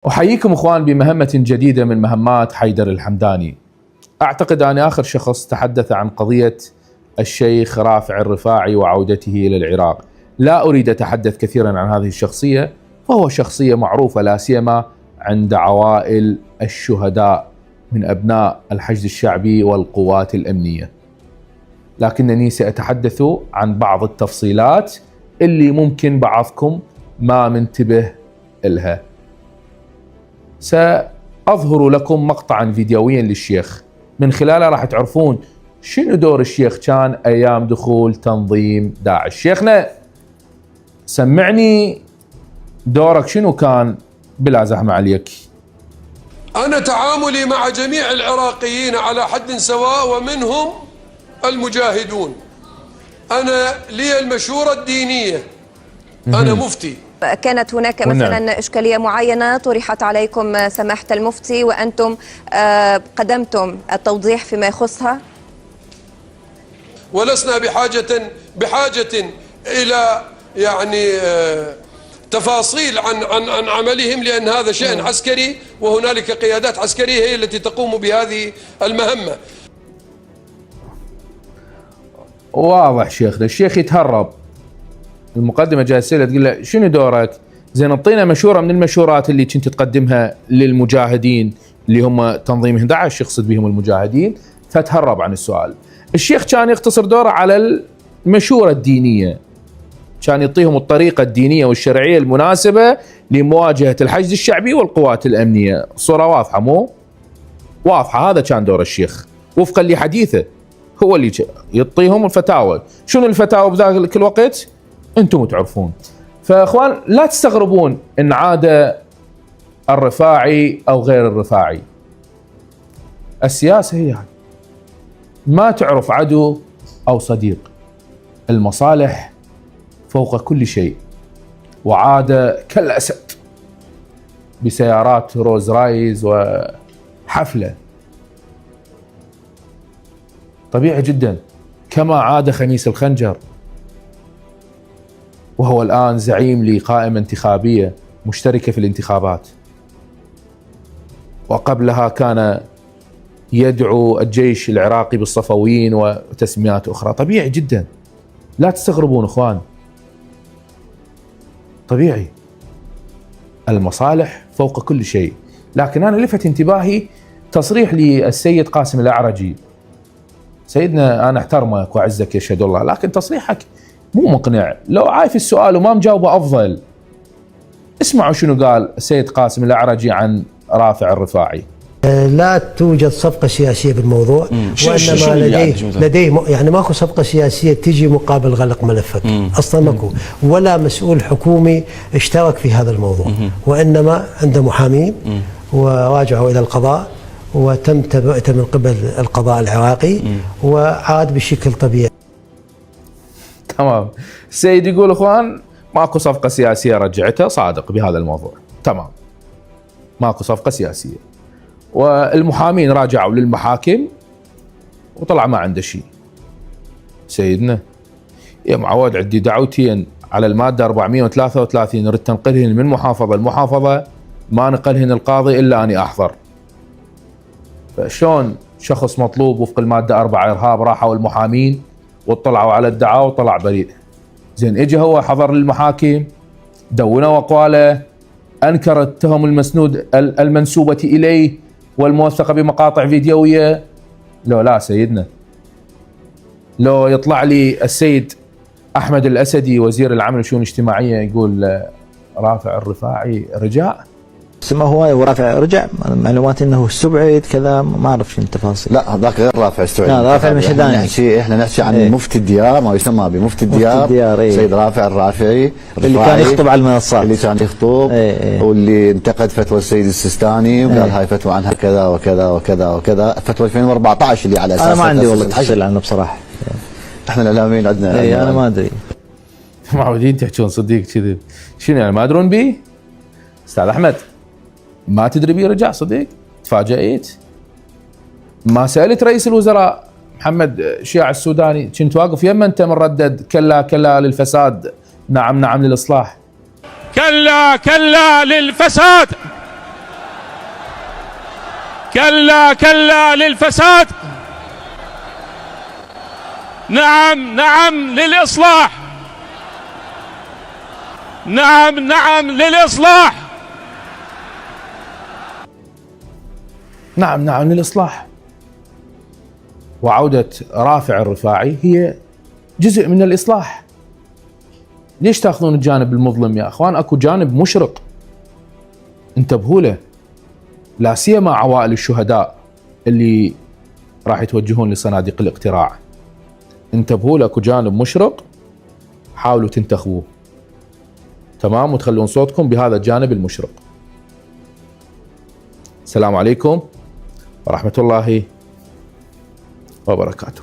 أحييكم إخوان بمهمة جديدة من مهمات حيدر الحمداني. أعتقد أني آخر شخص تحدث عن قضية الشيخ رافع الرفاعي وعودته إلى العراق. لا أريد أتحدث كثيرا عن هذه الشخصية، فهو شخصية معروفة لا سيما عند عوائل الشهداء من أبناء الحشد الشعبي والقوات الأمنية، لكنني سأتحدث عن بعض التفصيلات اللي ممكن بعضكم ما منتبه إلها. سأظهر لكم مقطعا فيديويا للشيخ من خلاله راح تعرفون شنو دور الشيخ كان أيام دخول تنظيم داعش. شيخنا سمعني دورك شنو كان بلا زحمة عليك. أنا تعاملي مع جميع العراقيين على حد سواء ومنهم المجاهدون. أنا لي المشورة الدينية، أنا مفتي. كانت هناك مثلا إشكالية معينة طرحت عليكم سماحة المفتي وأنتم قدمتم التوضيح فيما يخصها؟ ولسنا بحاجة إلى تفاصيل عن عملهم، لأن هذا شأن عسكري وهنالك قيادات عسكرية هي التي تقوم بهذه المهمة. واضح شيخنا، الشيخ يتهرب. المقدمة جالسة تقول له شنو دورك؟ زين اعطينا مشورة من المشورات اللي كنت تقدمها للمجاهدين اللي هم تنظيم 11 يقصد بهم المجاهدين، فتهرب عن السؤال. الشيخ كان يقتصر دوره على المشورة الدينية، كان يعطيهم الطريقة الدينية والشرعية المناسبة لمواجهة الحشد الشعبي والقوات الأمنية. صورة واضحة مو؟ واضحة. هذا كان دور الشيخ وفقا لحديثه، هو اللي يعطيهم الفتاوى. شنو الفتاوى بذاك الوقت؟ انتم تعرفون. فاخوان لا تستغربون ان عاد الرفاعي او غير الرفاعي، السياسة هي ما تعرف عدو او صديق، المصالح فوق كل شيء. وعاد كالأسد بسيارات روز رايز وحفلة طبيعي جدا، كما عاد خميس الخنجر وهو الآن زعيم لقائمة انتخابية مشتركة في الانتخابات، وقبلها كان يدعو الجيش العراقي بالصفويين وتسميات أخرى. طبيعي جدا، لا تستغربون إخوان، طبيعي المصالح فوق كل شيء. لكن أنا لفت انتباهي تصريح للسيد قاسم الأعرجي. سيدنا أنا احترمك وأعزك يشهد الله، لكن تصريحك مو مقنع. لو عايف السؤال وما مجاوبه أفضل. اسمعوا شنو قال السيد قاسم الأعرجي عن رافع الرفاعي. لا توجد صفقة سياسية بالموضوع، وإنما لديه يعني ماكو صفقة سياسية تجي مقابل غلق ملفك. أصلا ماكو ولا مسؤول حكومي اشترك في هذا الموضوع، وإنما عنده محامين وراجعوا إلى القضاء وتم تبعته من قبل القضاء العراقي وعاد بشكل طبيعي. تمام. السيد يقول اخوان ماكو صفقة سياسية رجعتها، صادق بهذا الموضوع. تمام، ماكو صفقة سياسية، والمحامين راجعوا للمحاكم وطلع ما عنده شيء. سيدنا يا معود عندي دعوتين على المادة 433 نريد تنقلهن من محافظة لمحافظة، ما نقلهن القاضي إلا أني أحضر. فشون شخص مطلوب وفق المادة 4 إرهاب راحوا المحامين واطلعوا على الدعاوى وطلع بريء؟ زين اجى هو حضر للمحاكم، دونوا أقواله، أنكر التهم المنسوبة إليه والموثقة بمقاطع فيديوية. لا سيدنا، لو يطلع لي السيد أحمد الأسدي وزير العمل والشؤون الاجتماعية يقول رافع الرفاعي رجع، ما هو ورافع رجع، معلومات انه استبعد كذا، ما اعرف شنو التفاصيل. لا هذاك غير رافع استبعد. لا رافع المشهداني. احنا نحكي عن مفتي الديار، ما يسمى بمفتي الديار. سيد رافع الرافعي اللي كان يخطب على المنصات، اللي كان يخطب واللي انتقد فتوى السيد السيستاني وقال هاي فتوى عنها كذا وكذا وكذا وكذا، فتوى 2014 اللي على اساس انا ما عندي والله تفصيل عنه بصراحه. احنا الاعلاميين عندنا انا ما ادري، معودين تحكون صديق كذب. شنو يعني ما يدرون بيه؟ استاذ احمد ما تدري بيه رجع صديق؟ تفاجئت؟ ما سألت رئيس الوزراء محمد شياع السوداني كنت واقف يما انت مردد كلا كلا للفساد نعم نعم للإصلاح؟ كلا كلا للفساد كلا كلا للفساد، نعم نعم للإصلاح، نعم نعم للإصلاح. نعم نعم للإصلاح. وعودة رافع الرفاعي هي جزء من الإصلاح. ليش تأخذون الجانب المظلم يا أخوان؟ أكو جانب مشرق انتبهوا له، لا سيما عوائل الشهداء اللي راح يتوجهون لصناديق الاقتراع. انتبهوا له، أكو جانب مشرق، حاولوا تنتخبوه تمام وتخلون صوتكم بهذا الجانب المشرق. السلام عليكم ورحمة الله وبركاته.